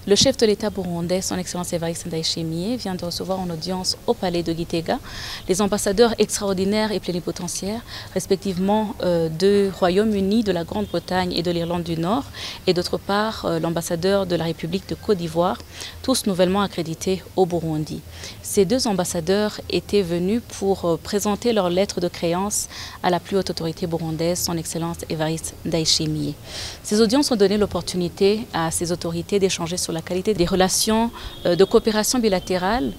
Le chef de l'État burundais, son Excellence Evariste Ndayishimiye, vient de recevoir en audience au palais de Gitega les ambassadeurs extraordinaires et plénipotentiaires, respectivement du Royaume-Uni, de la Grande-Bretagne et de l'Irlande du Nord, et d'autre part l'ambassadeur de la République de Côte d'Ivoire, tous nouvellement accrédités au Burundi. Ces deux ambassadeurs étaient venus pour présenter leur lettre de créance à la plus haute autorité burundaise, son Excellence Evariste Ndayishimiye. Ces audiences ont donné l'opportunité à ces autorités d'échanger sur la qualité des relations de coopération bilatérale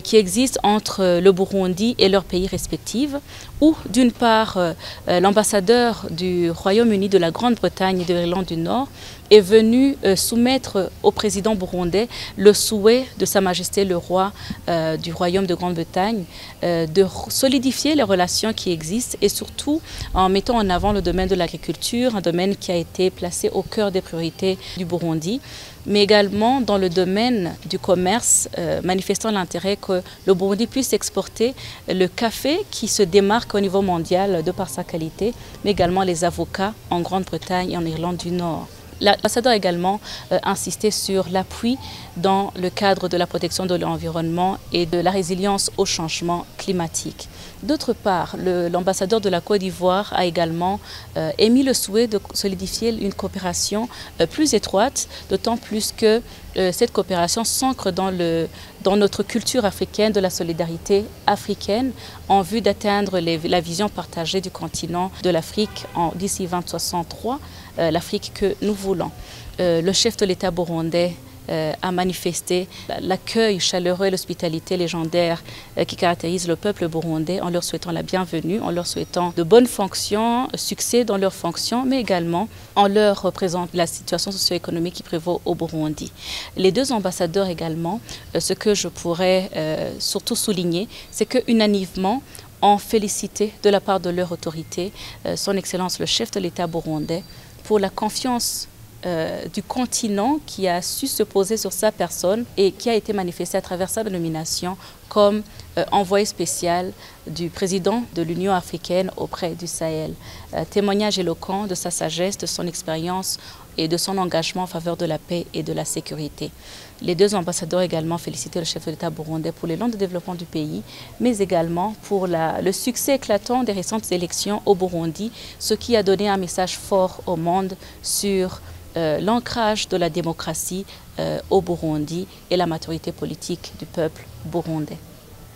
qui existent entre le Burundi et leurs pays respectifs, où d'une part l'ambassadeur du Royaume-Uni, de la Grande-Bretagne et de l'Irlande du Nord est venu soumettre au président burundais le souhait de Sa Majesté le roi du Royaume de Grande-Bretagne de solidifier les relations qui existent et surtout en mettant en avant le domaine de l'agriculture, un domaine qui a été placé au cœur des priorités du Burundi, mais également dans le domaine du commerce, manifestant l'intérêt que le Burundi puisse exporter le café qui se démarque au niveau mondial de par sa qualité, mais également les avocats en Grande-Bretagne et en Irlande du Nord. L'ambassadeur a également insisté sur l'appui dans le cadre de la protection de l'environnement et de la résilience au changement climatique. D'autre part, l'ambassadeur de la Côte d'Ivoire a également émis le souhait de solidifier une coopération plus étroite, d'autant plus que cette coopération s'ancre dans notre culture africaine de la solidarité africaine en vue d'atteindre la vision partagée du continent de l'Afrique d'ici 2063, l'Afrique que nous voulons. Le chef de l'État burundais a manifesté l'accueil chaleureux et l'hospitalité légendaire qui caractérise le peuple burundais en leur souhaitant la bienvenue, en leur souhaitant de bonnes fonctions, succès dans leurs fonctions, mais également en leur représentant la situation socio-économique qui prévaut au Burundi. Les deux ambassadeurs également, ce que je pourrais surtout souligner, c'est qu'unanimement, ont félicité de la part de leur autorité, son Excellence le chef de l'État burundais, pour la confiance du continent qui a su se poser sur sa personne et qui a été manifesté à travers sa nomination comme envoyé spécial du président de l'Union africaine auprès du Sahel. Témoignage éloquent de sa sagesse, de son expérience et de son engagement en faveur de la paix et de la sécurité. Les deux ambassadeurs ont également félicité le chef de l'État burundais pour l'élan de développement du pays, mais également pour le succès éclatant des récentes élections au Burundi, ce qui a donné un message fort au monde sur l'ancrage de la démocratie au Burundi et la maturité politique du peuple burundais.